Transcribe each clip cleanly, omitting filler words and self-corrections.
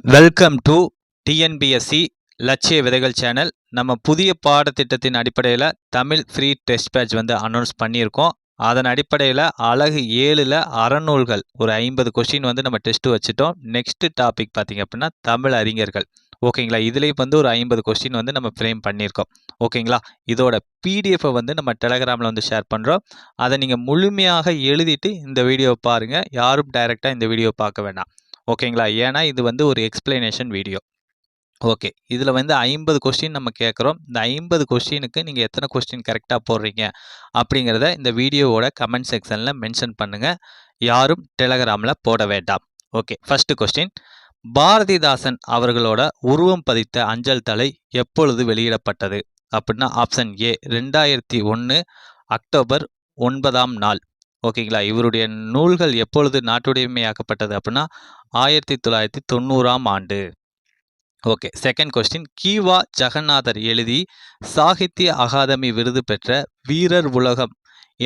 Welcome to TNPSC லட்சிய விதைகள் channel. நம்ம புதிய பாடத்திட்டத்தின் அடிப்படையில் Tamil free test batch announce பண்ணியிருக்கோம். அதன் அடிப்படையில் அழகு 7ல் அறநூல்கள் ஒரு 50 கொஸ்டின் நம்ம டெஸ்ட் வச்சுட்டோம். நெக்ஸ்ட் டாபிக் பார்த்தீங்க அப்படின்னா தமிழ் அறிஞர்கள். ஓகேங்களா, இதுலேயும் ஒரு 50 கொஸ்டின் நம்ம ஃப்ரேம் பண்ணியிருக்கோம். ஓகேங்களா, இதோட பிடிஎஃபை நம்ம டெலகிராமில் ஷேர் பண்ணுறோம். அதை நீங்கள் முழுமையாக எழுதிட்டு இந்த வீடியோவை பாருங்கள். யாரும் டைரெக்டாக இந்த வீடியோ பார்க்க வேண்டாம். ஓகேங்களா, ஏன்னா இது ஒரு எக்ஸ்பிளனேஷன் வீடியோ. ஓகே, இதில் 50 கொஸ்டின் நம்ம கேட்குறோம். இந்த 50 கொஸ்டினுக்கு நீங்கள் எத்தனை கொஸ்டின் கரெக்டாக போடுறீங்க அப்படிங்கிறத இந்த வீடியோவோட கமெண்ட் செக்ஷனில் மென்ஷன் பண்ணுங்கள். யாரும் டெலகிராமில் போட வேண்டாம். ஓகே, ஃபஸ்ட்டு கொஸ்டின், பாரதிதாசன் அவர்களோட உருவம் பதித்த அஞ்சல் தலை எப்பொழுது வெளியிடப்பட்டது அப்படின்னா ஆப்ஷன் ஏ 2001 அக்டோபர் 9ஆம் நாள். ஓகேங்களா, இவருடைய நூல்கள் எப்பொழுது நாட்டுடைமையாக்கப்பட்டது அப்படின்னா 1990ஆம் ஆண்டு. ஓகே, செகண்ட் கொஸ்டின், கீவா ஜெகநாதர் எழுதி சாகித்ய அகாதமி விருது பெற்ற வீரர் உலகம்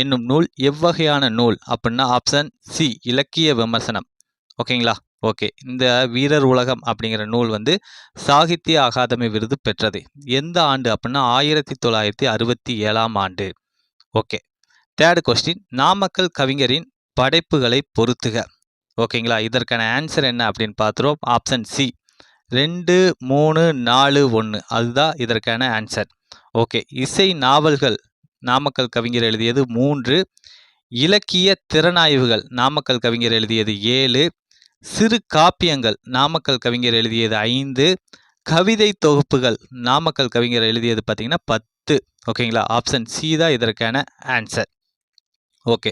என்னும் நூல் எவ்வகையான நூல் அப்படின்னா ஆப்ஷன் சி இலக்கிய விமர்சனம். ஓகேங்களா, ஓகே, இந்த வீரர் உலகம் அப்படிங்கிற நூல் சாகித்ய அகாதமி விருது பெற்றது எந்த ஆண்டு அப்படின்னா 1967ஆம் ஆண்டு. ஓகே, தேர்ட் கொஸ்டின், நாமக்கல் கவிஞரின் படைப்புகளை பொறுத்துக. ஓகேங்களா, இதற்கான ஆன்சர் என்ன அப்படின்னு பார்த்துருவோம். ஆப்ஷன் சி 2, 3, 4, 1 அதுதான் இதற்கான ஆன்சர். ஓகே, இசை நாவல்கள் நாமக்கல் கவிஞர் எழுதியது 3, இலக்கிய திறனாய்வுகள் நாமக்கல் கவிஞர் எழுதியது 7, சிறு காப்பியங்கள் நாமக்கல் கவிஞர் எழுதியது 5, கவிதை தொகுப்புகள் நாமக்கல் கவிஞர் எழுதியது பார்த்தீங்கன்னா 10. ஓகேங்களா, ஆப்ஷன் சி தான் இதற்கான ஆன்சர். ஓகே,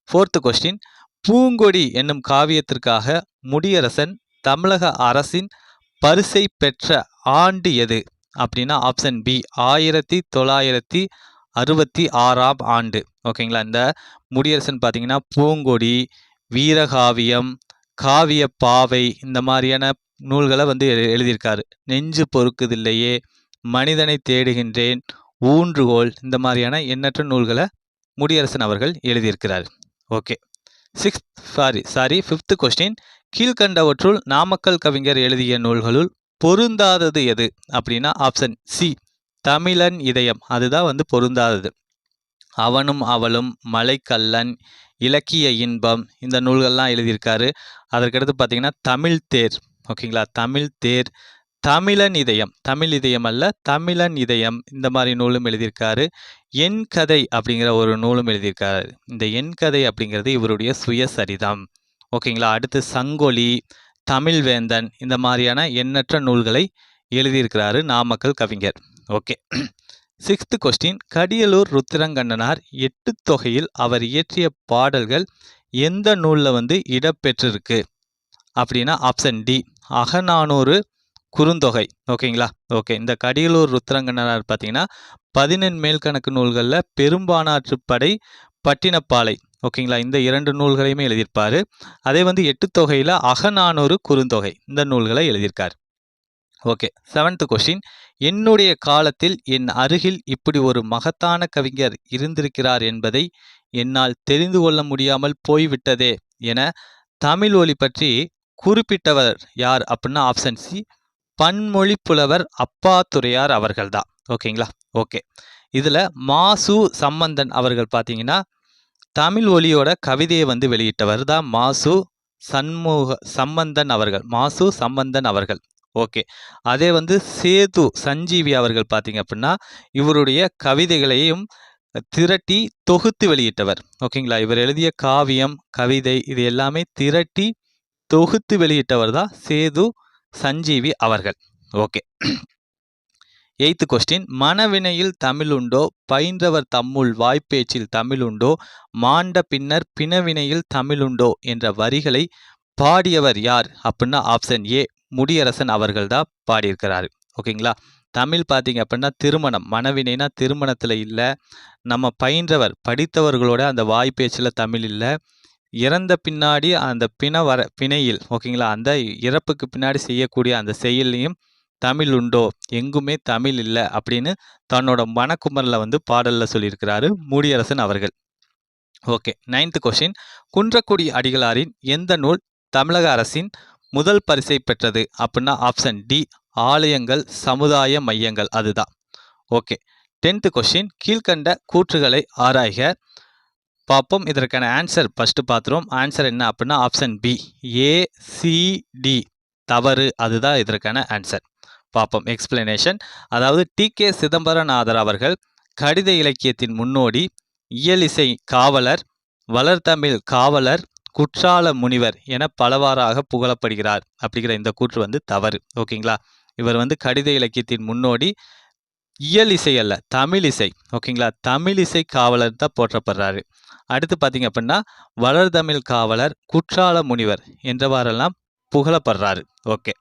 ஃபோர்த்து கொஸ்டின், பூங்கொடி என்னும் காவியத்திற்காக முடியரசன் தமிழக அரசின் பரிசை பெற்ற ஆண்டு எது அப்படின்னா ஆப்ஷன் பி 1966ஆம் ஆண்டு. ஓகேங்களா, இந்த முடியரசன் பார்த்தீங்கன்னா பூங்கொடி, வீரகாவியம், காவிய பாவை இந்த மாதிரியான நூல்களை எழுதியிருக்காரு. நெஞ்சு பொறுக்குதில்லையே, மனிதனை தேடுகின்றேன், ஊன்றுகோல் இந்த மாதிரியான எண்ணற்ற நூல்களை முடியரசன் அவர்கள் எழுதியிருக்கிறார். ஓகே, ஃபிஃப்த் கொஸ்டின், கீழ்கண்டவற்றுள் நாமக்கல் கவிஞர் எழுதிய நூல்களுள் பொருந்தாதது எது அப்படின்னா ஆப்ஷன் சி தமிழன் இதயம் அதுதான் பொருந்தாதது. அவனும் அவளும், மலைக்கல்லன், இலக்கிய இன்பம் இந்த நூல்கள்லாம் எழுதியிருக்காரு. அதற்கடுத்து பார்த்தீங்கன்னா தமிழ் தேர். ஓகேங்களா, தமிழ் தேர், தமிழன் இதயம், தமிழ் இதயம் அல்ல தமிழன் இதயம் இந்த மாதிரி நூலும் எழுதியிருக்காரு. என் கதை அப்படிங்கிற ஒரு நூலும் எழுதியிருக்காரு. இந்த என் கதை அப்படிங்கிறது இவருடைய சுயசரிதம். ஓகேங்களா, அடுத்து சங்கொலி, தமிழ்வேந்தன் இந்த மாதிரியான எண்ணற்ற நூல்களை எழுதியிருக்கிறாரு நாமக்கல் கவிஞர். ஓகே, சிக்ஸ்த் கொஸ்டின், கடியலூர் ருத்திரங்கண்ணனார் 8 தொகையில் அவர் இயற்றிய பாடல்கள் எந்த நூலில் இடம்பெற்றிருக்கு அப்படின்னா ஆப்ஷன் டி அகநானூறு குறுந்தொகை. ஓகேங்களா, ஓகே, இந்த கடியலூர் ருத்திரங்கண்ணனார் பார்த்தீங்கன்னா 14 மேல்கணக்கு நூல்களில் பெரும்பானாற்றுப்படை, பட்டினப்பாலை ஓகேங்களா இந்த 2 நூல்களையுமே எழுதியிருப்பார். அதே 8 தொகையில் அகநானூறு குறுந்தொகை இந்த நூல்களை எழுதியிருக்கார். ஓகே, செவன்த் கொஸ்டின், என்னுடைய காலத்தில் என் அருகில் இப்படி ஒரு மகத்தான கவிஞர் இருந்திருக்கிறார் என்பதை என்னால் தெரிந்து கொள்ள முடியாமல் போய்விட்டதே என தமிழ் ஒலி பற்றி குறிப்பிட்டவர் யார் அப்படின்னா ஆப்ஷன் சி பன்மொழி புலவர் அப்பாத்துரையார் அவர்கள் தான். ஓகேங்களா, ஓகே, இதில் மாசு சம்பந்தன் அவர்கள் பார்த்தீங்கன்னா தமிழ் ஒலியோட கவிதையை வெளியிட்டவர் தான் மாசு சம்பந்தன் அவர்கள். மாசு சம்பந்தன் அவர்கள். ஓகே, அதே சேது சஞ்சீவி அவர்கள் பார்த்தீங்க அப்படின்னா இவருடைய கவிதைகளையும் திரட்டி தொகுத்து வெளியிட்டவர். ஓகேங்களா, இவர் எழுதிய காவியம், கவிதை இது எல்லாமே திரட்டி தொகுத்து வெளியிட்டவர் தான் சேது சஞ்சீவி அவர்கள். ஓகே, எய்த்து கொஸ்டின், மனவினையில் தமிழுண்டோ, பயின்றவர் தம்முள் வாய்ப்பேச்சில் தமிழுண்டோ, மாண்ட பின்னர் பிணவினையில் தமிழுண்டோ என்ற வரிகளை பாடியவர் யார் அப்படின்னா ஆப்ஷன் ஏ முடியரசன் அவர்கள் தான் பாடியிருக்கிறாரு. ஓகேங்களா, தமிழ் பார்த்தீங்க அப்படின்னா திருமணம், மனவினைனா திருமணத்தில் இல்லை, நம்ம பயின்றவர் படித்தவர்களோட அந்த வாய்ப்பேச்சில் தமிழ் இல்லை, இறந்த பின்னாடி அந்த பிணையில் ஓகேங்களா அந்த இறப்புக்கு பின்னாடி செய்யக்கூடிய அந்த செயல்லையும் தமிழ் உண்டோ, எங்குமே தமிழ் இல்லை அப்படின்னு தன்னோட மனக்குமரில் பாடலில் சொல்லியிருக்கிறாரு முடியரசன் அவர்கள். ஓகே, நைன்த் கொஸ்டின், குன்றக்குடி அடிகளாரின் எந்த நூல் தமிழக அரசின் முதல் பரிசை பெற்றது அப்படின்னா ஆப்ஷன் டி ஆலயங்கள் சமுதாய மையங்கள் அதுதான். ஓகே 10th கொஸ்டின் கீழ்கண்ட கூற்றுகளை ஆராய்க பார்ப்போம். இதற்கான ஆன்சர் ஃபர்ஸ்ட் பார்த்துருவோம். ஆன்சர் என்ன அப்படின்னா ஆப்ஷன் பி ஏசிடி தவறு அதுதான் இதற்கான ஆன்சர். பார்ப்போம் எக்ஸ்பிளனேஷன். அதாவது டி.கே. சிதம்பரநாதர் அவர்கள் கடித இலக்கியத்தின் முன்னோடி, இயலிசை காவலர், வளர்தமிழ் காவலர், குற்றால முனிவர் என பலவாறாக புகழப்படுகிறார் அப்படிங்கிற இந்த கூற்று வந்து தவறு. ஓகேங்களா, இவர் வந்து கடித இலக்கியத்தின் முன்னோடி, இயலிசை அல்ல தமிழிசை. ஓகேங்களா, தமிழிசை காவலர் தான் போற்றப்படுறாரு. அடுத்து பார்த்தீங்க அப்படின்னா வளர்தமிழ் காவலர், குற்றால முனிவர் என்றவாறெல்லாம் புகழப்படுறாரு. ஓகே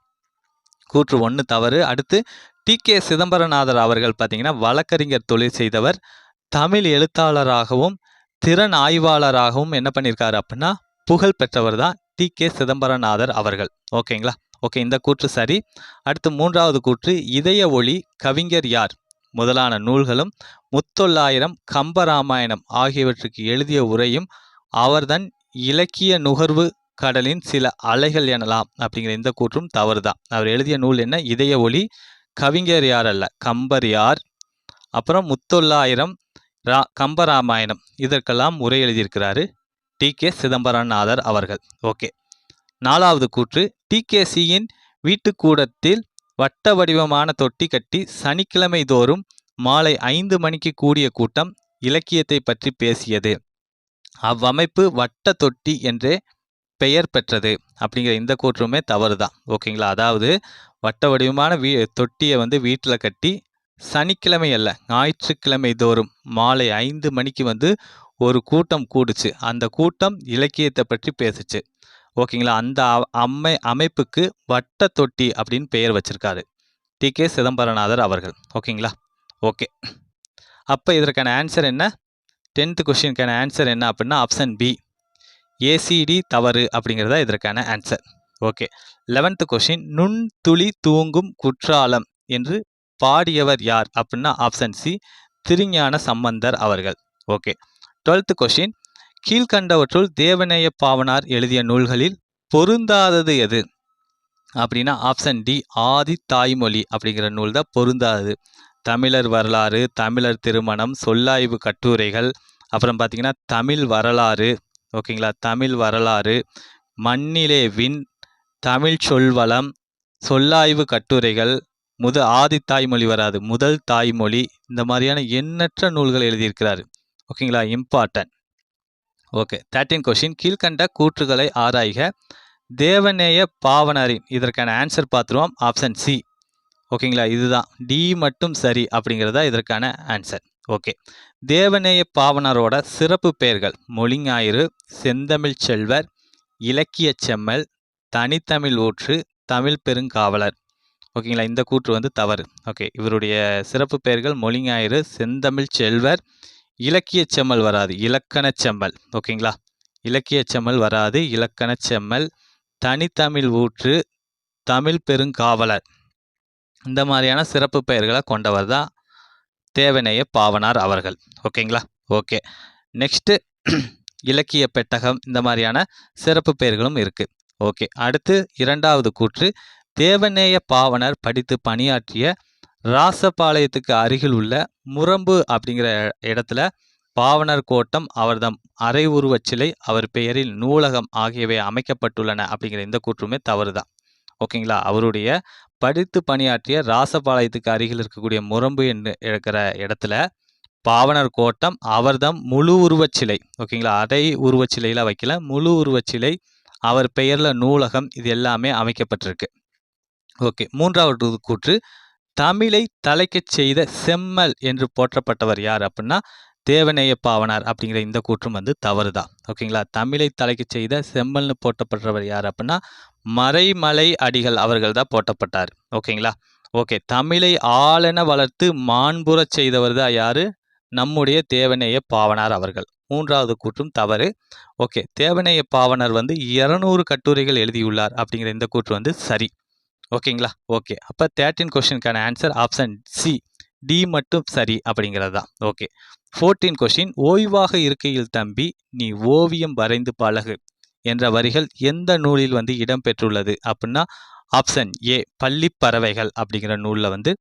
கூற்று 1 தவறு. அடுத்து டி.கே. சிதம்பரநாதர் அவர்கள் பார்த்தீங்கன்னா வழக்கறிஞர் தொழில் செய்தவர், தமிழ் எழுத்தாளராகவும் திறன் ஆய்வாளராகவும் என்ன பண்ணியிருக்காரு அப்படின்னா புகழ் பெற்றவர் தான் டி.கே. சிதம்பரநாதர் அவர்கள். ஓகேங்களா, ஓகே இந்த கூற்று சரி. அடுத்து 3வது கூற்று இதய ஒளி கவிஞர் யார் முதலான நூல்களும் முத்தொள்ளாயிரம், கம்பராமாயணம் ஆகியவற்றுக்கு எழுதிய உரையும் அவர்தன் இலக்கிய நுகர்வு கடலின் சில அலைகள் எனலாம் அப்படிங்கிற இந்த கூற்றும் தவறுதான். அவர் எழுதிய நூல் என்ன? இதய ஒளி. கவிஞர் யார் அல்ல, கம்பர் யார். அப்புறம் முத்தொள்ளாயிரம், கம்பராமாயணம் இதற்கெல்லாம் உரை எழுதியிருக்கிறாரு டி.கே. சிதம்பரநாதர் அவர்கள். ஓகே 4வது கூற்று டி.கே.சியின் வீட்டுக்கூடத்தில் வட்ட வடிவமான தொட்டி கட்டி சனிக்கிழமை தோறும் மாலை 5 மணிக்கு கூடிய கூட்டம் இலக்கியத்தை பற்றி பேசியது. அவ்வமைப்பு வட்ட தொட்டி என்றே பெயர் பெற்றது அப்படிங்கிற இந்த கூற்றுமே தவறு தான். ஓகேங்களா, அதாவது வட்ட வடிவமான தொட்டியை வந்து வீட்டில் கட்டி சனிக்கிழமை அல்ல ஞாயிற்றுக்கிழமை தோறும் மாலை 5 மணிக்கு வந்து ஒரு கூட்டம் கூடுச்சு. அந்த கூட்டம் இலக்கியத்தை பற்றி பேசுச்சு. ஓகேங்களா, அந்த அமைப்புக்கு வட்ட தொட்டி அப்படின்னு பெயர் வச்சிருக்காரு டி.கே. சிதம்பரநாதர் அவர்கள். ஓகேங்களா, ஓகே அப்போ இதற்கான ஆன்சர் என்ன? 10th கொஸ்டினுக்கான ஆன்சர் என்ன அப்படின்னா ஆப்ஷன் பி ஏசிடி தவறு அப்படிங்கிறதா இதற்கான ஆன்சர். ஓகே 11th கொஸ்டின் நுண்துளி தூங்கும் குற்றாலம் என்று பாடியவர் யார் அப்படின்னா ஆப்ஷன் சி திருஞான சம்பந்தர் அவர்கள். ஓகே 12th கொஸ்டின் கீழ்கண்டவற்றுள் தேவநேய பாவனார் எழுதிய நூல்களில் பொருந்தாதது எது அப்படின்னா ஆப்ஷன் டி ஆதி தாய்மொழி அப்படிங்கிற நூல் தான் பொருந்தாதது. தமிழர் வரலாறு, தமிழர் திருமணம், சொல்லாய்வு கட்டுரைகள், அப்புறம் பார்த்தீங்கன்னா தமிழ் வரலாறு. ஓகேங்களா, தமிழ் வரலாறு, மண்ணிலே விண், தமிழ் சொல்வளம், சொல்லாய்வு கட்டுரைகள், ஆதி தாய்மொழி வராது, முதல் தாய்மொழி, இந்த மாதிரியான எண்ணற்ற நூல்கள் எழுதியிருக்கிறாரு. ஓகேங்களா, இம்பார்ட்டன்ட். ஓகே 13 கொஸ்டின் கீழ்கண்ட கூற்றுகளை ஆராய்க தேவநேய பாவனரின் இதற்கான ஆன்சர் பார்த்துருவோம். Option C. ஓகேங்களா, இதுதான் டி மட்டும் சரி அப்படிங்கிறதா இதற்கான ஆன்சர். ஓகே தேவநேய பாவனரோட சிறப்பு பெயர்கள் மொழிஞாயிறு, செந்தமிழ் செல்வர், இலக்கிய செம்மல், தனித்தமிழ் ஊற்று, தமிழ் பெருங்காவலர். ஓகேங்களா, இந்த கூற்று வந்து தவறு. ஓகே இவருடைய சிறப்பு பெயர்கள் மொழிஞாயிறு, செந்தமிழ் செல்வர், இலக்கிய செம்மல் வராது, இலக்கண செம்மல். ஓகேங்களா, இலக்கிய செம்மல் வராது, இலக்கண செம்மல், தனித்தமிழ் ஊற்று, தமிழ் பெருங்காவலர். இந்த மாதிரியான சிறப்பு பெயர்களை கொண்டவர் தான் தேவநேய பாவனார் அவர்கள். ஓகேங்களா, ஓகே நெக்ஸ்ட்டு இலக்கிய பெட்டகம், இந்த மாதிரியான சிறப்பு பெயர்களும் இருக்கு. ஓகே அடுத்து 2வது கூற்று தேவநேய பாவனர் படித்து பணியாற்றிய ராசபாளையத்துக்கு அருகில் உள்ள முரம்பு அப்படிங்கிற இடத்துல பாவனர் கோட்டம், அவர்தம் அரை உருவச் சிலை, அவர் பெயரில் நூலகம் ஆகியவை அமைக்கப்பட்டுள்ளன அப்படிங்கிற இந்த கூற்றுமே தவறுதான். ஓகேங்களா, அவருடைய படித்து பணியாற்றிய ராசபாளையத்துக்கு அருகில் இருக்கக்கூடிய முரம்பு என்று இருக்கிற இடத்துல பாவனர் கோட்டம், அவர்தம் முழு உருவச் சிலை. ஓகேங்களா, அரை உருவச் சிலையில வைக்கல, முழு உருவச் சிலை, அவர் பெயர்ல நூலகம், இது எல்லாமே அமைக்கப்பட்டிருக்கு. ஓகே 3வது கூற்று தமிழை தலைக்கச் செய்த செம்மல் என்று போற்றப்பட்டவர் யார் அப்படின்னா தேவநேய பாவனார் அப்படிங்கிற இந்த கூற்றும் வந்து தவறுதான். ஓகேங்களா, தமிழை தலைக்கச் செய்த செம்மல்னு போற்றப்பட்டவர் யார் அப்படின்னா மறைமலை அடிகள் அவர்கள் தான் போற்றப்பட்டார். ஓகேங்களா, ஓகே தமிழை ஆளென வளர்த்து மாண்புறச் செய்தவர் தான் யாரு? நம்முடைய தேவநேய பாவனார் அவர்கள். 3வது கூற்றும் தவறு. ஓகே தேவநேய பாவனர் வந்து 200 கட்டுரைகள் எழுதியுள்ளார் அப்படிங்கிற இந்த கூற்று வந்து சரி. ஓகேங்களா, ஓகே அப்போ 13 கொஸ்டினுக்கான ஆன்சர் ஆப்ஷன் சி டி மட்டும் சரி அப்படிங்கிறது தான். ஓகே 14 கொஸ்டின் ஓய்வாக இருக்கையில் தம்பி நீ ஓவியம் வரைந்து பழகு என்ற வரிகள் எந்த நூலில் வந்து இடம்பெற்றுள்ளது அப்படின்னா ஆப்ஷன் ஏ பள்ளிப்பறவைகள் அப்படிங்கிற நூலில் வந்து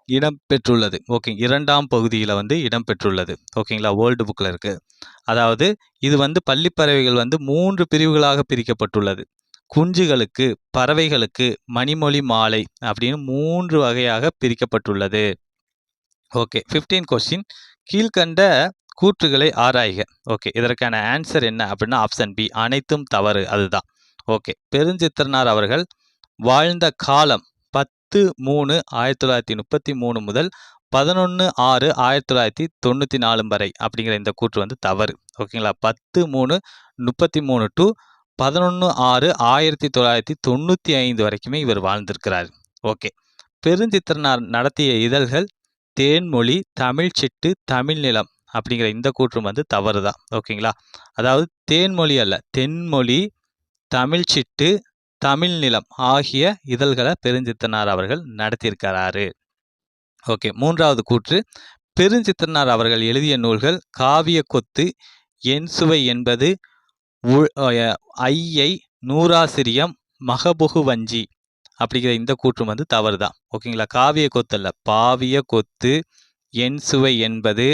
இடம்பெற்றுள்ளது. ஓகே, 2ஆம் பகுதியில் வந்து இடம்பெற்றுள்ளது. ஓகேங்களா, ஓல்டு புக்கில் இருக்குது. அதாவது இது வந்து பள்ளிப்பறவைகள் வந்து 3 பிரிவுகளாக பிரிக்கப்பட்டுள்ளது. குஞ்சுகளுக்கு, பறவைகளுக்கு, மணிமொழி மாலை அப்படின்னு 3 வகையாக பிரிக்கப்பட்டுள்ளது. Okay, 15 question. கீழ்கண்ட கூற்றுகளை ஆராய்க. ஓகே, இதற்கான ஆன்சர் என்ன அப்படின்னா ஆப்ஷன் பி அனைத்தும் தவறு. அதுதான். ஓகே, பெருஞ்சித்திரனார் அவர்கள் வாழ்ந்த காலம் 10/3/1933 முதல் 11/6/1994 வரை அப்படிங்கிற இந்த கூற்று வந்து தவறு. ஓகேங்களா, 10/3/33 டு 11/6/1995 வரைக்குமே இவர் வாழ்ந்திருக்கிறார். ஓகே, பெருஞ்சித்திரனார் நடத்திய இதழ்கள் தேன்மொழி, தமிழ் சிட்டு, தமிழ் நிலம் அப்படிங்கிற இந்த கூற்றும் வந்து தவறு தான். ஓகேங்களா, அதாவது தேன்மொழி அல்ல, தென்மொழி, தமிழ் சிட்டு, தமிழ் நிலம் ஆகிய இதழ்களை பெருஞ்சித்திரனார் அவர்கள் நடத்தியிருக்கிறாரு. ஓகே, 3வது கூற்று. பெருஞ்சித்திரனார் அவர்கள் எழுதிய நூல்கள் காவிய கொத்து, என் சுவை என்பது, ஐயை, நூறாசிரியம், மகபுகு வஞ்சி அப்படிங்கிற இந்த கூற்றும் வந்து தவறு தான். ஓகேங்களா, காவிய கொத்து அல்ல, பாவிய கொத்து, என் சுவை என்பது,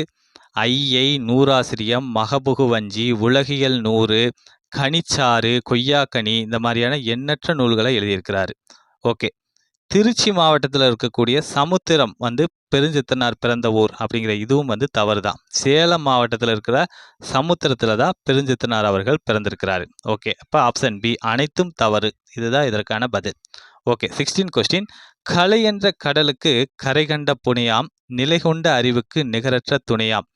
ஐயை, நூறாசிரியம், மகபுகு வஞ்சி, உலகியல் 100, கனிச்சாறு, கொய்யாக்கனி இந்த மாதிரியான எண்ணற்ற நூல்களை எழுதியிருக்கிறாரு. ஓகே, திருச்சி மாவட்டத்தில் இருக்கக்கூடிய சமுத்திரம் வந்து பெருஞ்சித்திரனார் பிறந்த ஊர் அப்படிங்கிற இதுவும் வந்து தவறு தான். சேலம் மாவட்டத்தில் இருக்கிற சமுத்திரத்தில் தான் பெருஞ்சித்திரனார் அவர்கள் பிறந்திருக்கிறாரு. ஓகே, அப்போ ஆப்ஷன் பி அனைத்தும் தவறு. இதுதான் இதற்கான பதில். Okay, 16 question. கலை என்ற கடலுக்கு கரை கண்ட புனையாம், நிலை கொண்ட அறிவுக்கு நிகரற்ற துணையாம்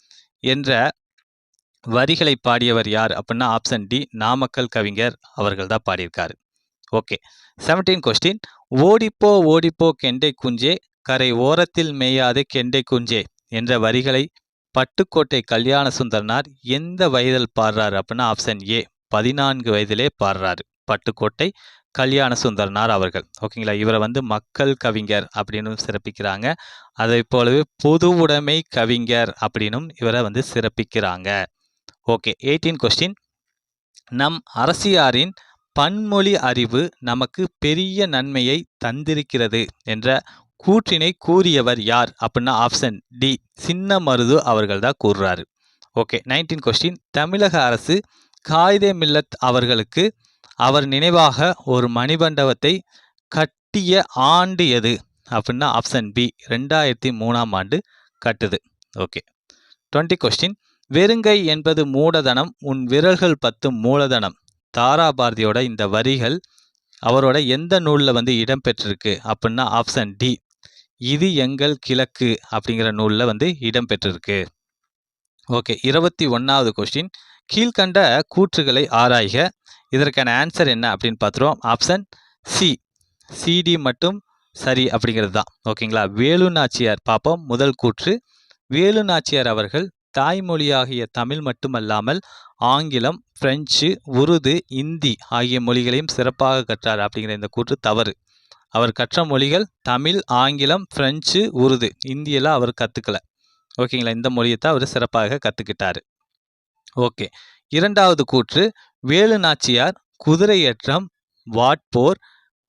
என்ற வரிகளை பாடியவர் யார் அப்படின்னா ஆப்ஷன் டி நாமக்கல் கவிஞர் அவர்கள் தான் பாடியிருக்காரு. Okay, 17 question. ஓடிப்போ ஓடிப்போ கெண்டை குஞ்சே, கரை ஓரத்தில் மேயாதே கெண்டை குஞ்சே என்ற வரிகளை பட்டுக்கோட்டை கல்யாண சுந்தரனார் எந்த வயதில் பாடுறாரு அப்படின்னா ஆப்ஷன் ஏ 14 வயதிலே பாடுறாரு பட்டுக்கோட்டை கல்யாண சுந்தரனார் அவர்கள். ஓகேங்களா, இவரை வந்து மக்கள் கவிஞர் அப்படின்னு சிறப்பிக்கிறாங்க. அதை போலவே பொது உடைமை கவிஞர் அப்படின்னும் இவரை வந்து சிறப்பிக்கிறாங்க. Okay, 18 question. நம் அரசியாரின் பன்மொழி அறிவு நமக்கு பெரிய நன்மையை தந்திருக்கிறது என்ற கூற்றினை கூறியவர் யார் அப்படின்னா ஆப்ஷன் டி சின்ன மருது அவர்கள் தான் கூறுறாரு. Okay, 19 question. தமிழக அரசு காயிதே மில்லத் அவர்களுக்கு அவர் நினைவாக ஒரு மணிமண்டபத்தை கட்டிய ஆண்டு எது அப்படின்னா ஆப்ஷன் பி 2003ஆம் ஆண்டு கட்டுது. Okay, 20 question. வெறுங்கை என்பது மூடதனம், உன் விரல்கள் 10 மூலதனம். தாராபாரதியோட இந்த வரிகள் அவரோட எந்த நூலில் வந்து இடம்பெற்றிருக்கு அப்படின்னா ஆப்ஷன் டி இது எங்கள் கிழக்கு அப்படிங்கிற நூலில் வந்து இடம்பெற்றிருக்கு. ஓகே, 21வது கொஸ்டின். கீழ்கண்ட கூற்றுகளை ஆராய்க. இதற்கான ஆன்சர் என்ன அப்படின்னு பார்த்துருவோம். ஆப்ஷன் சி சிடி மட்டும் சரி அப்படிங்கிறது தான். ஓகேங்களா, வேலு நாச்சியார் பார்ப்போம். முதல் கூற்று. வேலு நாச்சியார் அவர்கள் தாய்மொழியாகிய தமிழ் மட்டுமல்லாமல் ஆங்கிலம், பிரெஞ்சு, உருது, இந்தி ஆகிய மொழிகளையும் சிறப்பாக கற்றார் அப்படிங்கிற இந்த கூற்று தவறு. அவர் கற்ற மொழிகள் தமிழ், ஆங்கிலம், பிரெஞ்சு, உருது, இந்தியெல்லாம் அவர் கற்றுக்கல. ஓகேங்களா, இந்த மொழியை தான் அவர் சிறப்பாக கற்றுக்கிட்டாரு. ஓகே, 2வது கூற்று. வேலு நாச்சியார் குதிரையேற்றம், வாட்போர்,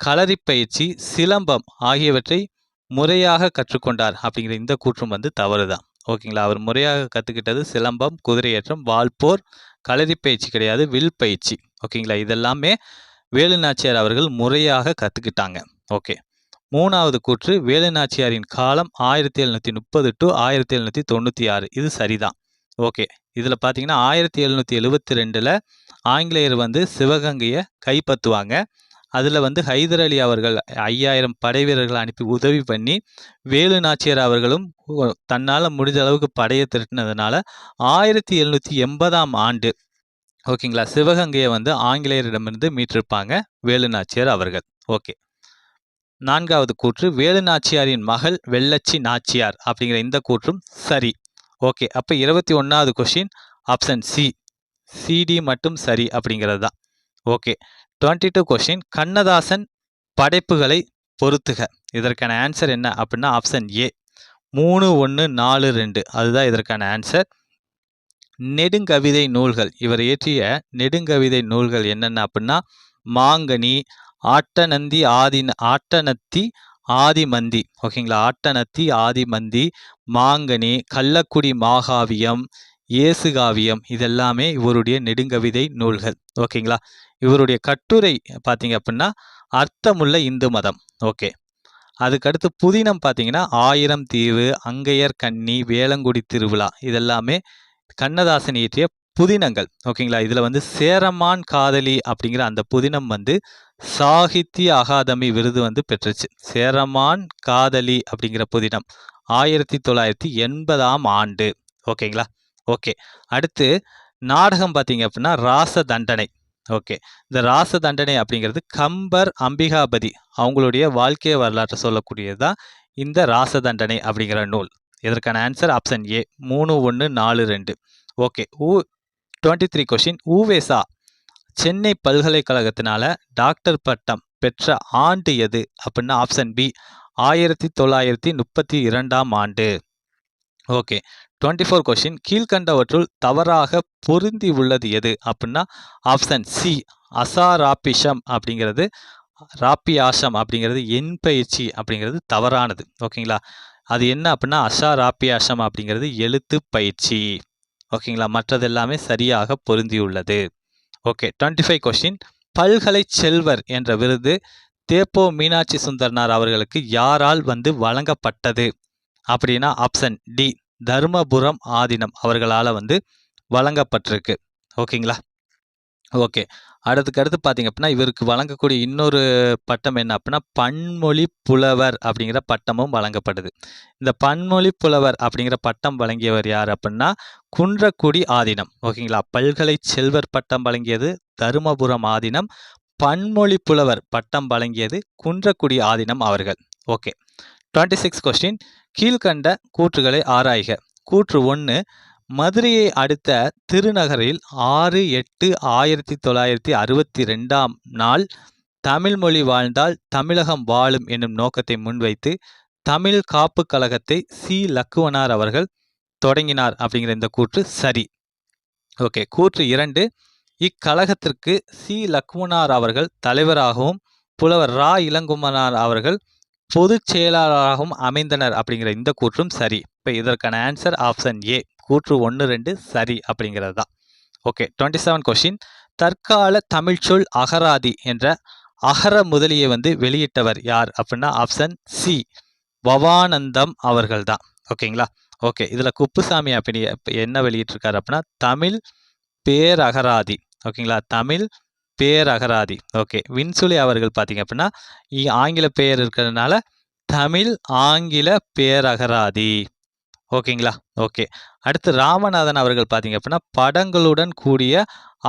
களரிப்பயிற்சி, சிலம்பம் ஆகியவற்றை முறையாக கற்றுக்கொண்டார் அப்படிங்கிற இந்த கூற்றும் வந்து தவறு தான். ஓகேங்களா, அவர் முறையாக கற்றுக்கிட்டது சிலம்பம், குதிரையேற்றம், வால்போர், களரிப்பயிற்சி கிடையாது, வில் பயிற்சி. ஓகேங்களா, இதெல்லாமே வேலு நாச்சியார் அவர்கள் முறையாக கற்றுக்கிட்டாங்க. ஓகே, 3வது கூற்று. வேலு நாச்சியாரின் காலம் 1730 டு 1796. இது சரிதான். ஓகே, இதில் பார்த்தீங்கன்னா 1772 ஆங்கிலேயர் வந்து சிவகங்கையை கைப்பற்றுவாங்க. அதில் வந்து ஹைதர் அலி அவர்கள் 5000 படை வீரர்களை அனுப்பி உதவி பண்ணி வேலு நாச்சியார் அவர்களும் தன்னால் முடிஞ்ச அளவுக்கு படையை திரட்டினதுனால 1780ஆம் ஆண்டு ஓகேங்களா சிவகங்கையை வந்து ஆங்கிலேயரிடமிருந்து மீட்டிருப்பாங்க வேலு நாச்சியார் அவர்கள். ஓகே, 4வது கூற்று. வேலு நாச்சியாரின் மகள் வெள்ளச்சி நாச்சியார் அப்படிங்கிற இந்த கூற்றும் சரி. ஓகே, அப்போ 21வது கொஸ்டின் ஆப்ஷன் சி சிடி மட்டும் சரி அப்படிங்கிறது தான். Okay, 22 question. கண்ணதாசன் படைப்புகளை பொறுத்துக. இதற்கான ஆன்சர் என்ன அப்படின்னா ஆப்ஷன் ஏ 3142. அதுதான் இதற்கான ஆன்சர். நெடுங்கவிதை நூல்கள், இவர் இயற்றிய நெடுங்கவிதை நூல்கள் என்னென்ன அப்படின்னா மாங்கனி, ஆட்டனத்தி ஆதிமந்தி, ஓகேங்களா, ஆட்டனத்தி ஆதிமந்தி, மாங்கனி, கள்ளக்குடி மாகாவியம், இயேசுகாவியம், இதெல்லாமே இவருடைய நெடுங்கவிதை நூல்கள். ஓகேங்களா. இவருடைய கட்டுரை பார்த்தீங்க அப்படின்னா அர்த்தமுள்ள இந்து மதம். ஓகே. அதுக்கடுத்து புதினம் பார்த்தீங்கன்னா 1000 தீவு, அங்கையர் கன்னி, வேளங்குடி திருவிழா, இதெல்லாமே கண்ணதாசன் இயற்றிய புதினங்கள். ஓகேங்களா. இதில் வந்து சேரமான் காதலி அப்படிங்கிற அந்த புதினம் வந்து சாகித்ய அகாதமி விருது வந்து பெற்றுச்சு. சேரமான் காதலி அப்படிங்கிற புதினம் 1980ஆம் ஆண்டு. ஓகேங்களா. ஓகே. அடுத்து நாடகம் பார்த்தீங்க அப்படின்னா ராச தண்டனை. ஓகே. இந்த ராச தண்டனை அப்படிங்கிறது கம்பர், அம்பிகாபதி அவங்களுடைய வாழ்க்கை வரலாற்றை சொல்லக்கூடியது தான் இந்த ராச தண்டனை அப்படிங்கிற நூல். இதற்கான answer option A 3142. Okay. 23 question. UVeSa Chennai பல்கலைக்கழகத்தினால டாக்டர் பட்டம் பெற்ற ஆண்டு எது அப்படின்னா ஆப்ஷன் பி 1932ஆம் ஆண்டு. ஓகே. 24 கொஸ்டின். கீழ்கண்டவற்றுள் தவறாக பொருந்தி உள்ளது எது அப்படின்னா ஆப்ஷன் சி அசாராபிஷம் அப்படிங்கிறது, ராப்பியாசம் அப்படிங்கிறது எண் பயிற்சி அப்படிங்கிறது தவறானது. ஓகேங்களா. அது என்ன அப்படின்னா அசாராப்பியாசம் அப்படிங்கிறது எழுத்து பயிற்சி. ஓகேங்களா. மற்றது எல்லாமே சரியாக பொருந்தியுள்ளது. ஓகே. 25 கொஸ்டின். பல்கலை செல்வர் என்ற விருது தேப்போ மீனாட்சி சுந்தரனார் அவர்களுக்கு யாரால் வந்து வழங்கப்பட்டது அப்படின்னா ஆப்ஷன் டி தர்மபுரம் ஆதீனம் அவர்களால் வந்து வழங்கப்பட்டிருக்கு. ஓகேங்களா. ஓகே. அடுத்து பார்த்தீங்க அப்படின்னா இவருக்கு வழங்கக்கூடிய இன்னொரு பட்டம் என்ன அப்படின்னா பன்மொழி புலவர் அப்படிங்கிற பட்டமும் வழங்கப்படுது. இந்த பன்மொழி புலவர் அப்படிங்கிற பட்டம் வழங்கியவர் யார் அப்படின்னா குன்றக்குடி ஆதீனம். ஓகேங்களா. பல்கலை செல்வர் பட்டம் வழங்கியது தருமபுரம் ஆதீனம், பன்மொழி புலவர் பட்டம் வழங்கியது குன்றக்குடி ஆதீனம் அவர்கள். ஓகே. 26 கொஸ்டின். கீழ்கண்ட கூற்றுகளை ஆராய்க. கூற்று 1. மதுரையை அடுத்த திருநகரில் 6/8/1962ஆம் நாள் தமிழ் மொழி வாழ்ந்தால் தமிழகம் வாழும் என்னும் நோக்கத்தை முன்வைத்து தமிழ் காப்பு கழகத்தை சி லக்குவனார் அவர்கள் தொடங்கினார் அப்படிங்கிற இந்த கூற்று சரி. ஓகே. கூற்று 2. இக்கழகத்திற்கு சி லக்குவனார் அவர்கள் தலைவராகவும் புலவர் ரா இளங்குமரனார் அவர்கள் பொதுச் செயலாளராகவும் அமைந்தனர் அப்படிங்கிற இந்த கூற்றும் சரி. இப்போ இதற்கான ஆன்சர் ஆப்ஷன் ஏ கூற்று 1, 2 சரி அப்படிங்கிறது தான். ஓகே. 27 கொஸ்டின். தற்கால தமிழ்ச்சொல் அகராதி என்ற அகர முதலியை வந்து வெளியிட்டவர் யார் அப்படின்னா ஆப்ஷன் சி பவானந்தம் அவர்கள் தான். ஓகேங்களா. ஓகே. இதில் குப்புசாமி அப்படி என்ன வெளியிட்டிருக்காரு அப்படின்னா தமிழ் பேரகராதி. ஓகேங்களா. தமிழ் பேரகராதி. ஓகே. வின்சுலி அவர்கள் பார்த்தீங்க அப்படின்னா ஆங்கில பெயர் இருக்கிறதுனால தமிழ் ஆங்கில பேரகராதி. ஓகேங்களா. ஓகே. அடுத்து ராமநாதன் அவர்கள் பார்த்தீங்க அப்படின்னா படங்களுடன் கூடிய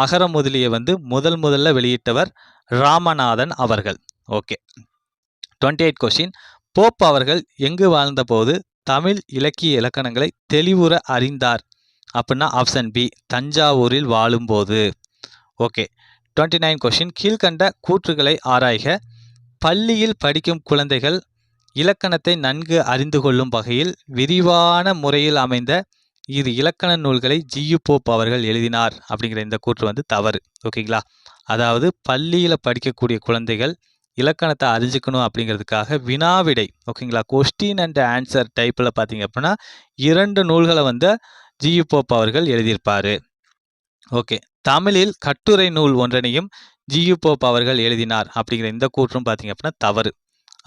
அகர முதலியை வந்து முதல்ல வெளியிட்டவர் ராமநாதன் அவர்கள். ஓகே. 28 கொஸ்டின். போப் அவர்கள் எங்கு வாழ்ந்தபோது தமிழ் இலக்கிய இலக்கணங்களை தெளிவுற அறிந்தார் அப்படின்னா ஆப்ஷன் பி தஞ்சாவூரில் வாழும்போது. ஓகே. 29 கொஸ்டின். கீழ்கண்ட கூற்றுகளை ஆராய்க. பள்ளியில் படிக்கும் குழந்தைகள் இலக்கணத்தை நன்கு அறிந்து கொள்ளும் வகையில் விரிவான முறையில் அமைந்த இரு இலக்கண நூல்களை ஜியு போப் அவர்கள் எழுதினார் அப்படிங்கிற இந்த கூற்று வந்து தவறு. ஓகேங்களா. அதாவது பள்ளியில் படிக்கக்கூடிய குழந்தைகள் இலக்கணத்தை அறிஞ்சிக்கணும் அப்படிங்கிறதுக்காக வினாவிடை, ஓகேங்களா, கொஸ்டின் அண்ட் ஆன்சர் டைப்பில் பார்த்தீங்க அப்படின்னா 2 நூல்களை வந்து ஜியு போப் அவர்கள் எழுதியிருப்பார். ஓகே. தமிழில் கட்டுரை நூல் ஒன்றனையும் ஜியு போப் அவர்கள் எழுதினார் அப்படிங்கிற இந்த கூற்றும் பார்த்தீங்க அப்படின்னா தவறு.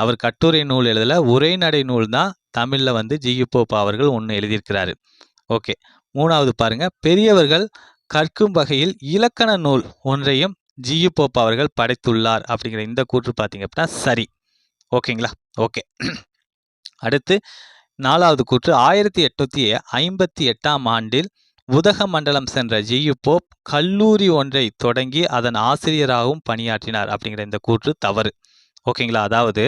அவர் கட்டுரை நூல் எழுதலை, உரைநடை நூல் தான் தமிழில் வந்து ஜியு போப் அவர்கள் ஒன்று எழுதியிருக்கிறாரு. ஓகே. 3வது பாருங்க. பெரியவர்கள் கற்கும் வகையில் இலக்கண நூல் ஒன்றையும் ஜியு போப் அவர்கள் படைத்துள்ளார் அப்படிங்கிற இந்த கூற்று பார்த்தீங்க அப்படின்னா சரி. ஓகேங்களா. ஓகே. அடுத்து 4வது கூற்று. 1858ஆம் ஆண்டில் உதகமண்டலம் சென்ற ஜியு போப் கல்லூரி ஒன்றை தொடங்கி அதன் ஆசிரியராகவும் பணியாற்றினார் அப்படிங்கிற இந்த கூற்று தவறு. ஓகேங்களா. அதாவது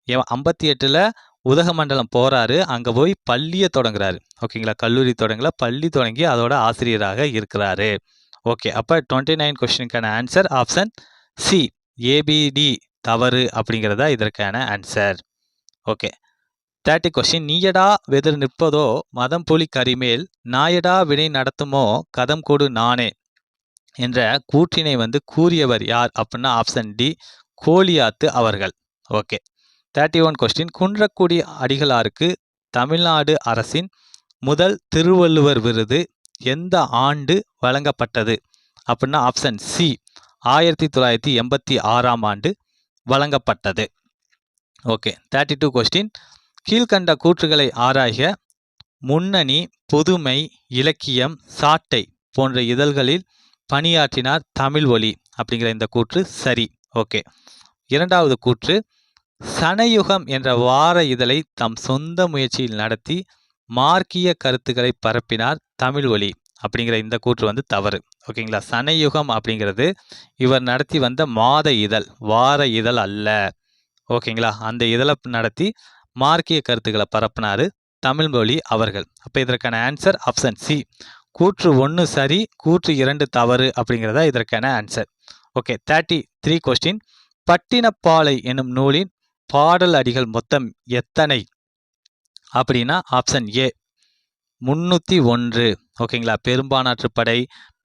58ல் உதகமண்டலம் போறாரு, அங்கே போய் பள்ளியை தொடங்குறாரு. ஓகேங்களா. கல்லூரி தொடங்கல, பள்ளி தொடங்கி அதோட ஆசிரியராக இருக்கிறாரு. ஓகே. அப்போ 29 கொஸ்டினுக்கான ஆன்சர் ஆப்ஷன் சி ஏபிடி தவறு அப்படிங்கிறதா இதற்கான ஆன்சர். ஓகே. 30 கொஸ்டின் நீயடா வெதிர் நிற்பதோ மதம் புலி கரிமேல் நாயடா வினை நடத்துமோ கதம் கொடு நானே என்ற கூற்றினை வந்து கூறியவர் யார் அப்படின்னா ஆப்ஷன் டி கோலியாத்து அவர்கள். ஓகே. 31 கொஸ்டின் குன்றக்குடி அடிகளாருக்கு தமிழ்நாடு அரசின் முதல் திருவள்ளுவர் விருது எந்த ஆண்டு வழங்கப்பட்டது அப்படின்னா ஆப்ஷன் சி 1986ஆம் ஆண்டு வழங்கப்பட்டது. ஓகே. 32 கொஸ்டின் கீழ்கண்ட கூற்றுகளை ஆராய்க. முன்னணி, புதுமை, இலக்கியம், சாட்டை போன்ற இதழ்களில் பணியாற்றினார் தமிழ் ஒலி அப்படிங்கிற இந்த கூற்று சரி. ஓகே. இரண்டாவது கூற்று சனயுகம் என்ற வார இதழை தம் சொந்த முயற்சியில் நடத்தி மார்க்கிய கருத்துக்களை பரப்பினார் தமிழ் ஒலி அப்படிங்கிற இந்த கூற்று வந்து தவறு. ஓகேங்களா. சனயுகம் அப்படிங்கிறது இவர் நடத்தி வந்த மாத இதழ், வார இதழ் அல்ல. ஓகேங்களா. அந்த இதழை நடத்தி மார்க்கிய கருத்துக்களை பரப்பினார் தமிழ் ஒலி அவர்கள். அப்போ இதற்கான ஆன்சர் ஆப்ஷன் சி. கூற்று 1 சரி, கூற்று 2 தவறு அப்படிங்கிறதா இதற்கான ஆன்சர். ஓகே. 33 கொஸ்டின் பட்டினப்பாலை என்னும் நூலின் பாடல் அடிகள் மொத்தம் எத்தனை அப்படின்னா ஆப்ஷன் ஏ 301. ஓகேங்களா. பெரும்பானாற்றுப்படை,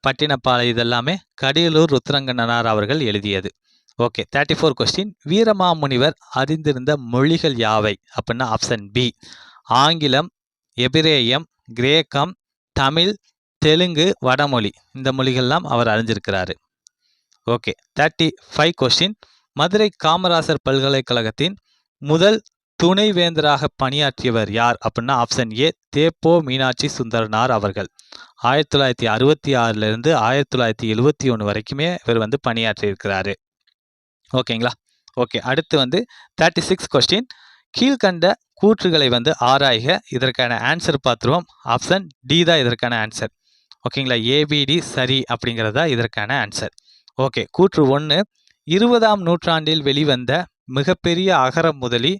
பட்டினப்பாலை இதெல்லாமே கடியலூர் ருத்ரங்கண்ணனார் அவர்கள் எழுதியது. ஓகே. 34 கொஸ்டின் வீரமாமுனிவர் அறிந்திருந்த மொழிகள் யாவை அப்படின்னா ஆப்ஷன் பி ஆங்கிலம், எபிரேயம், கிரேக்கம், தமிழ், தெலுங்கு, வடமொழி. இந்த மொழிகள்லாம் அவர் அறிஞ்சிருக்கிறாரு. ஓகே. 35 கொஸ்டின் மதுரை காமராசர் பல்கலைக்கழகத்தின் முதல் துணைவேந்தராக பணியாற்றியவர் யார் அப்படின்னா ஆப்ஷன் ஏ தேப்போ மீனாட்சி சுந்தரனார் அவர்கள். 1966 1971 வரைக்குமே இவர் வந்து பணியாற்றியிருக்கிறாரு. ஓகேங்களா. ஓகே. அடுத்து வந்து 36 கொஸ்டின் கீழ்கண்ட கூற்றுகளை வந்து ஆராய்க. இதற்கான ஆன்சர் பார்த்துருவோம். ஆப்ஷன் டி தான் இதற்கான ஆன்சர். ஓகேங்களா. ஏபிடி சரி அப்படிங்கிறதா இதற்கான ஆன்சர். ஓகே. கூற்று 1 20ஆம் நூற்றாண்டில் வெளிவந்த மிகப்பெரிய அகரம் முதலி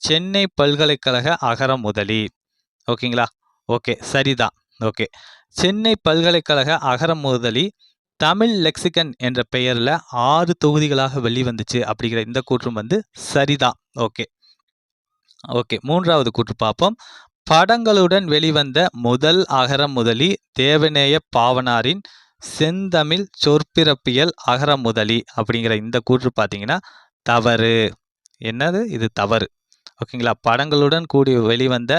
சென்னை பல்கலைக்கழக அகரம் முதலி. ஓகேங்களா. ஓகே. சரிதான். ஓகே. சென்னை பல்கலைக்கழக அகரம் முதலி தமிழ் லெக்சிகன் என்ற பெயரில் 6 தொகுதிகளாக வெளிவந்துச்சு அப்படிங்கிற இந்த கூற்றும் வந்து சரிதான். ஓகே. ஓகே. மூன்றாவது கூற்று பார்ப்போம். படங்களுடன் வெளிவந்த முதல் அகரம் முதலி தேவநேய பாவனாரின் செந்தமிழ் சொற்பிறப்பியல் அகரம் முதலி அப்படிங்கிற இந்த கூற்று பார்த்தீங்கன்னா தவறு. என்னது இது? தவறு. ஓகேங்களா. படங்களுடன் கூடி வெளிவந்த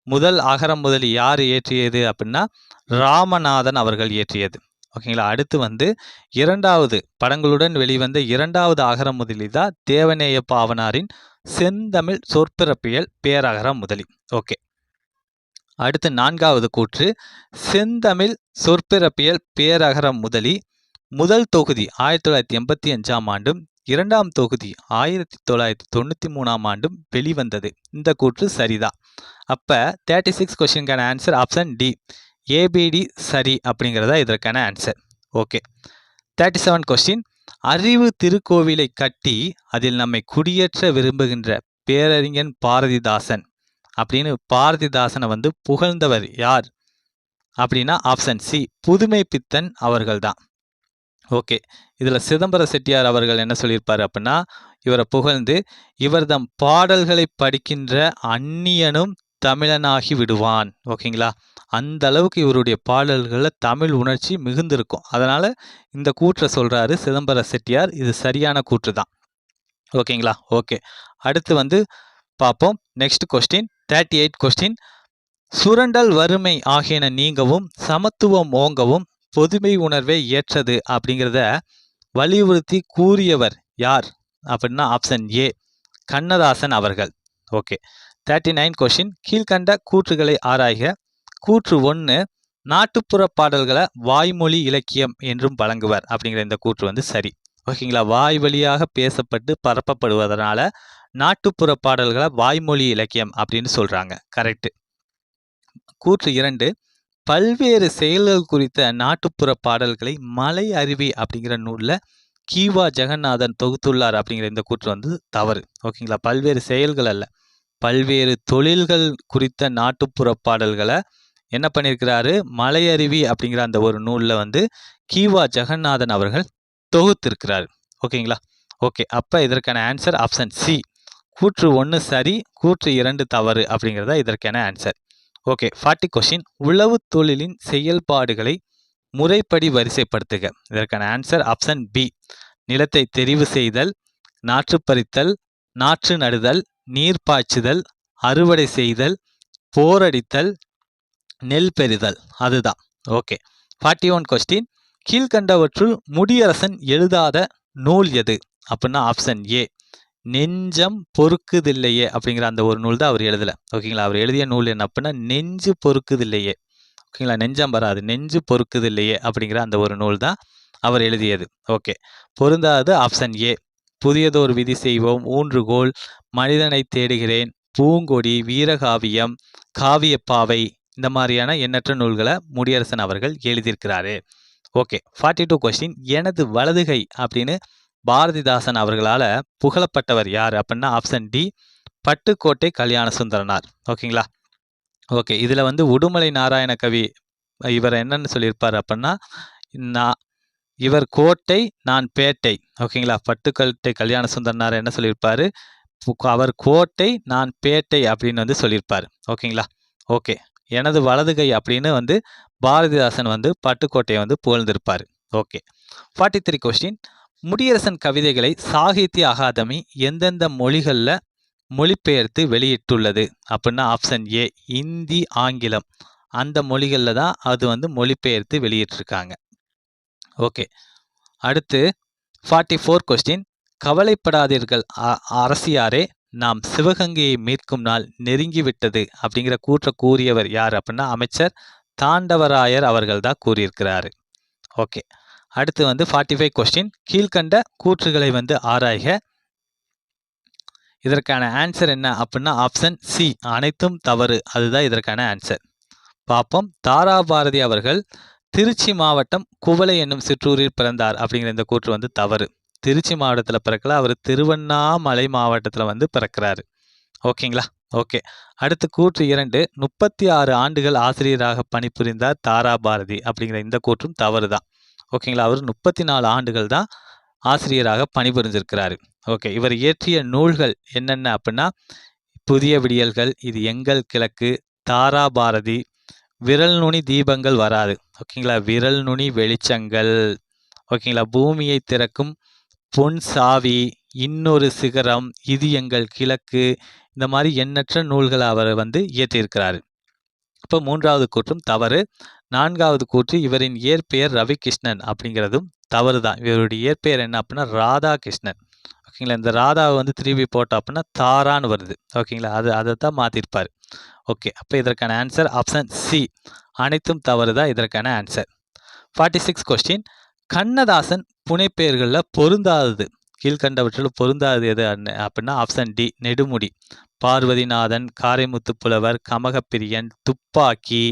முதல் அகரம் முதலி யார் இயற்றியது அப்படின்னா ராமநாதன் அவர்கள் இயற்றியது. ஓகேங்களா. அடுத்து வந்து இரண்டாவது படங்களுடன் வெளிவந்த இரண்டாவது அகரம் முதலி தான் தேவநேய பாவனாரின் செந்தமிழ் சொற்பிறப்பியல் பேரகரம் முதலி. ஓகே. அடுத்து நான்காவது கூற்று செந்தமிழ் சொற்பிறப்பியல் பேரகரம் முதலி முதல் தொகுதி 1985ஆம் ஆண்டும், இரண்டாம் தொகுதி 1993ஆம் ஆண்டும் வெளிவந்தது. இந்த கூற்று சரிதான். அப்போ 36 கொஸ்டினுக்கான ஆன்சர் ஆப்ஷன் டி ஏபிடி சரி அப்படிங்கிறதா இதற்கான ஆன்சர். ஓகே. 37 கொஸ்டின் அறிவு திருக்கோவிலை கட்டி அதில் நம்மை குடியேற்ற விரும்புகின்ற பேரறிஞன் பாரதிதாசன் அப்படின்னு பாரதிதாசனை வந்து புகழ்ந்தவர் யார் அப்படின்னா ஆப்ஷன் சி புதுமை பித்தன் அவர்கள் தான். ஓகே. இதில் சிதம்பர செட்டியார் அவர்கள் என்ன சொல்லியிருப்பார் அப்படின்னா இவரை புகழ்ந்து இவர் தம் பாடல்களை படிக்கின்ற அந்நியனும் தமிழனாகி விடுவான். ஓகேங்களா. அந்த அளவுக்கு இவருடைய பாடல்களில் தமிழ் உணர்ச்சி மிகுந்திருக்கும். அதனால் இந்த கூற்றை சொல்கிறாரு சிதம்பர செட்டியார். இது சரியான கூற்று தான். ஓகேங்களா. ஓகே. அடுத்து வந்து பார்ப்போம். நெக்ஸ்ட் கொஸ்டின் 38 கொஸ்டின் சுரண்டல் வறுமை ஆகியன நீங்கவும் சமத்துவம் ஓங்கவும் பொதுமை உணர்வை ஏற்றது அப்படிங்கிறத வலியுறுத்தி கூறியவர் யார் அப்படின்னா ஆப்ஷன் ஏ கண்ணதாசன் அவர்கள். ஓகே. 39 கொஸ்டின் கீழ்கண்ட கூற்றுகளை ஆராய்க. கூற்று 1 நாட்டுப்புற பாடல்களை வாய்மொழி இலக்கியம் என்றும் வழங்குவர் அப்படிங்கிற இந்த கூற்று வந்து சரி. ஓகேங்களா. வாய் வழியாக பேசப்பட்டு பரப்பப்படுவதனால நாட்டுப்புற பாடல்களை வாய்மொழி இலக்கியம் அப்படின்னு சொல்றாங்க. கரெக்ட். கூற்று 2 பல்வேறு செயல்கள் குறித்த நாட்டுப்புற பாடல்களை மலை அருவி அப்படிங்கிற நூலில் கீவா ஜெகநாதன் தொகுத்துள்ளார் அப்படிங்கிற இந்த கூற்று வந்து தவறு. ஓகேங்களா. பல்வேறு செயல்கள் அல்ல, பல்வேறு தொழில்கள் குறித்த நாட்டுப்புற பாடல்களை என்ன பண்ணியிருக்கிறாரு மலை அருவி அப்படிங்கிற அந்த ஒரு நூலில் வந்து கீவா ஜெகநாதன் அவர்கள் தொகுத்திருக்கிறார். ஓகேங்களா. ஓகே. அப்போ இதற்கான ஆன்சர் ஆப்ஷன் சி கூற்று 1 சரி, கூற்று 2 தவறு அப்படிங்கிறதா இதற்கான ஆன்சர். Okay, 40 question. உழவு தொழிலின் செயல்பாடுகளை முறைப்படி வரிசைப்படுத்துக. இதற்கான ஆன்சர் ஆப்ஷன் பி. நிலத்தை தெரிவு செய்தல், நாற்று பறித்தல், நாற்று நடுதல், நீர் பாய்ச்சுதல், அறுவடை செய்தல், போரடித்தல், நெல் பெறுதல். அதுதான். Okay, 41 question. கீழ்கண்டவற்றுள் முடியரசன் எழுதாத நூல் எது அப்படின்னா ஆப்ஷன் ஏ. நெஞ்சம் பொறுக்குதில்லையே அப்படிங்கிற அந்த ஒரு நூல் தான் அவர் எழுதல. ஓகேங்களா, அவர் எழுதிய நூல் என்ன அப்படின்னா நெஞ்சு பொறுக்குதில்லையே. ஓகேங்களா, நெஞ்சம் வராது, நெஞ்சு பொறுக்குதில்லையே அப்படிங்கிற அந்த ஒரு நூல் தான் அவர் எழுதியது. ஓகே, பொருந்தாது ஆப்ஷன் ஏ. புதியதோர் விதி செய்வோம், ஊன்றுகோல், மனிதனை தேடுகிறேன், பூங்கொடி, வீரகாவியம், காவியப்பாவை, இந்த மாதிரியான எண்ணற்ற நூல்களை முடியரசன் அவர்கள் எழுதியிருக்கிறாரு. Okay, 42 question. எனது வலதுகை அப்படின்னு பாரதிதாசன் அவர்களால் புகழப்பட்டவர் யார் அப்படின்னா ஆப்ஷன் டி. பட்டுக்கோட்டை கல்யாண சுந்தரனார். ஓகேங்களா. ஓகே, இதில் வந்து உடுமலை நாராயண கவி இவர் என்னன்னு சொல்லியிருப்பார் அப்படின்னா இவர் கோட்டை நான் பேட்டை. ஓகேங்களா, பட்டுக்கோட்டை கல்யாண சுந்தரனார் என்ன சொல்லியிருப்பார், அவர் கோட்டை நான் பேட்டை அப்படின்னு வந்து சொல்லியிருப்பார். ஓகேங்களா. ஓகே, எனது வலதுகை அப்படின்னு வந்து பாரதிதாசன் வந்து பட்டுக்கோட்டையை வந்து புகழ்ந்திருப்பார். Okay, 43 question. முடியரசன் கவிதைகளை சாகித்ய அகாதமி எந்தெந்த மொழிகளில் மொழிபெயர்த்து வெளியிட்டுள்ளது அப்படின்னா ஆப்ஷன் ஏ. இந்தி, ஆங்கிலம், அந்த மொழிகளில் தான் அது வந்து மொழிபெயர்த்து வெளியிட்டிருக்காங்க. ஓகே, அடுத்து 44 கொஸ்டின். கவலைப்படாதீர்கள் அரசியாரே, நாம் சிவகங்கையை மீட்கும் நாள் நெருங்கிவிட்டது அப்படிங்கிற கூற்றை கூறியவர் யார் அப்படின்னா அமைச்சர் தாண்டவராயர் அவர்கள் தான் கூறியிருக்கிறாரு. ஓகே, அடுத்து வந்து 45 கொஸ்டின். கீழ்கண்ட கூற்றுகளை வந்து ஆராய்க. இதற்கான ஆன்சர் என்ன அப்படின்னா ஆப்ஷன் சி. அனைத்தும் தவறு. அதுதான் இதற்கான ஆன்சர். பார்ப்போம். தாராபாரதி அவர்கள் திருச்சி மாவட்டம் குவளை என்னும் சிற்றூரில் பிறந்தார் அப்படிங்கிற இந்த கூற்று வந்து தவறு. திருச்சி மாவட்டத்தில் பிறக்கல, அவர் திருவண்ணாமலை மாவட்டத்தில் வந்து பிறக்கிறாரு. ஓகேங்களா. ஓகே, அடுத்து கூற்று 2. 36 ஆண்டுகள் ஆசிரியராக பணிபுரிந்தார் தாராபாரதி அப்படிங்கிற இந்த கூற்றும் தவறு தான். ஓகேங்களா, அவர் 34 ஆண்டுகள் தான் ஆசிரியராக பணிபுரிஞ்சிருக்கிறாரு. ஓகே, இவர் இயற்றிய நூல்கள் என்னென்ன அப்படின்னா புதிய விடியல்கள், இது எங்கள் கிழக்கு, தாராபாரதி, விரல் நுனி தீபங்கள் வராது. ஓகேங்களா, விரல் நுனி வெளிச்சங்கள். ஓகேங்களா, பூமியை திறக்கும் பொன் சாவி, இன்னொரு சிகரம், இது எங்கள் கிழக்கு, இந்த மாதிரி எண்ணற்ற நூல்களை அவர் வந்து இயற்றியிருக்கிறாரு. இப்போ 3வது கூற்றும் தவறு. 4வது கூற்று இவரின் இயற்பெயர் ரவிகிருஷ்ணன் அப்படிங்கிறதும் தவறு தான். இவருடைய இயற்பெயர் என்ன அப்படின்னா ராதாகிருஷ்ணன். ஓகேங்களா, இந்த ராதாவை வந்து திருப்பி போட்டோம் அப்படின்னா தாரான்னு வருது. ஓகேங்களா, அதை தான் மாற்றிருப்பார். ஓகே, அப்போ இதற்கான ஆன்சர் ஆப்ஷன் சி. அனைத்தும் தவறு தான் இதற்கான ஆன்சர். 46 கொஸ்டின். கண்ணதாசன் புனைப்பெயர்களில் பொருந்தாதது கீழ்கண்டவற்றில் பொருந்தாதது எது அப்படின்னா ஆப்ஷன் டி. நெடுமுடி, பார்வதிநாதன், காரைமுத்து புலவர், கமகப்பிரியன், துப்பாக்கி,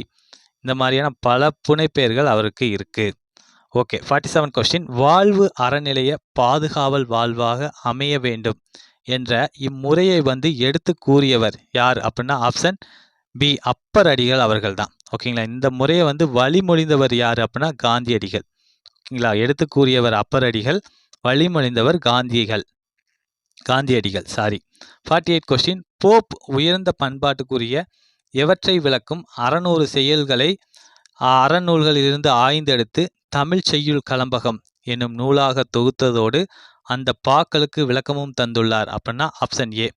இந்த மாதிரியான பல புனைப்பெயர்கள் அவருக்கு இருக்கு. Okay, 47 question. வாழ்வு அறநிலைய பாதுகாவல் வாழ்வாக அமைய வேண்டும் என்ற இம்முறையை வந்து எடுத்து கூறியவர் யார் அப்படின்னா ஆப்ஷன் பி. அப்பர் அடிகள் அவர்கள் தான். ஓகேங்களா, இந்த முறையை வந்து வழிமொழிந்தவர் யார் அப்படின்னா காந்தியடிகள். ஓகேங்களா, எடுத்து கூறியவர் அப்பர் அடிகள், வழிமொழிந்தவர் காந்தியடிகள். சாரி. 48 கொஸ்டின். போப் உயர்ந்த பண்பாட்டுக்குரிய எவற்றை விளக்கும் 600 செயல்களை அறநூல்களிலிருந்து ஆய்ந்தெடுத்து தமிழ் செய்யுள் கலம்பகம் என்னும் நூலாக தொகுத்ததோடு அந்த பாக்களுக்கு விளக்கமும் தந்துள்ளார் அப்படின்னா ஆப்ஷன் ஏ.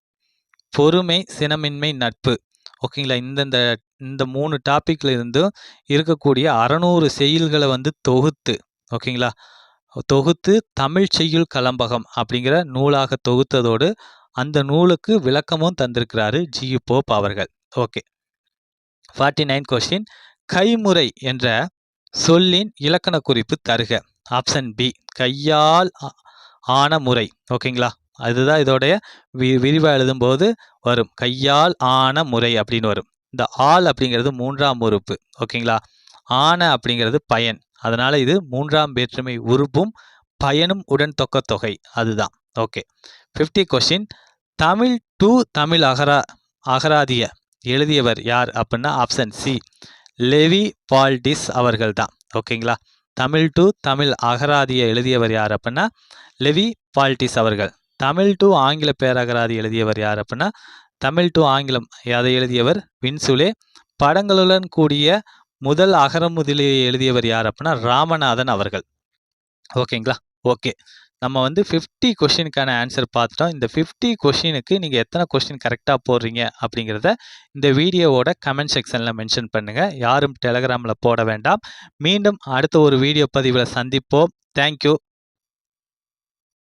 பொறுமை, சினமின்மை, நட்பு. ஓகேங்களா, இந்த 3 டாபிக்ல இருந்தும் இருக்கக்கூடிய 600 செய்யுள்களை வந்து தொகுத்து தமிழ் செய்யுள் கலம்பகம் அப்படிங்கிற நூலாக தொகுத்ததோடு அந்த நூலுக்கு விளக்கமும் தந்திருக்கிறாரு ஜி.யு. போப் அவர்கள். Okay, 49 question. கைமுறை என்ற சொல்லின் இலக்கண குறிப்பு தருக. Option B. கையால் ஆன முறை. ஓகேங்களா, அதுதான் இதோடைய விரிவா எழுதும்போது வரும். கையால் ஆன முறை அப்படின்னு வரும். இந்த ஆள் அப்படிங்கிறது 3ஆம் உறுப்பு. ஓகேங்களா, ஆன அப்படிங்கிறது பயன். அதனால இது 3ஆம் வேற்றுமை உறுப்பும் பயனும் உடன் தொக்க தொகை. அதுதான். Okay, 50 question. Tamil to Tamil அகராதிய எழுதியவர் யார் அப்படின்னா ஆப்ஷன் சி. லெவி பால்டிஸ் அவர்கள் தான். ஓகேங்களா, தமிழ் டு தமிழ் அகராதிய எழுதியவர் யார் அப்படின்னா லெவி பால்டிஸ் அவர்கள். தமிழ் டு ஆங்கில பேரகராதி எழுதியவர் யார் அப்படின்னா தமிழ் டு ஆங்கிலம் அதை எழுதியவர் வின்சுலே. படங்களுடன் கூடிய முதல் அகரமுதலியை எழுதியவர் யார் அப்படின்னா ராமநாதன் அவர்கள். ஓகேங்களா? ஓகே, நம்ம வந்து 50 கொஷினுக்கான ஆன்சர் பார்த்துட்டோம். இந்த 50 கொஷினுக்கு நீங்கள் எத்தனை கொஷின் கரெக்டாக போடுறீங்க அப்படிங்கிறத இந்த வீடியோவோட கமெண்ட் செக்ஷனில் மென்ஷன் பண்ணுங்கள். யாரும் டெலகிராமில் போட வேண்டாம். மீண்டும் அடுத்த ஒரு வீடியோ பதிவில் சந்திப்போம். தேங்க்யூ.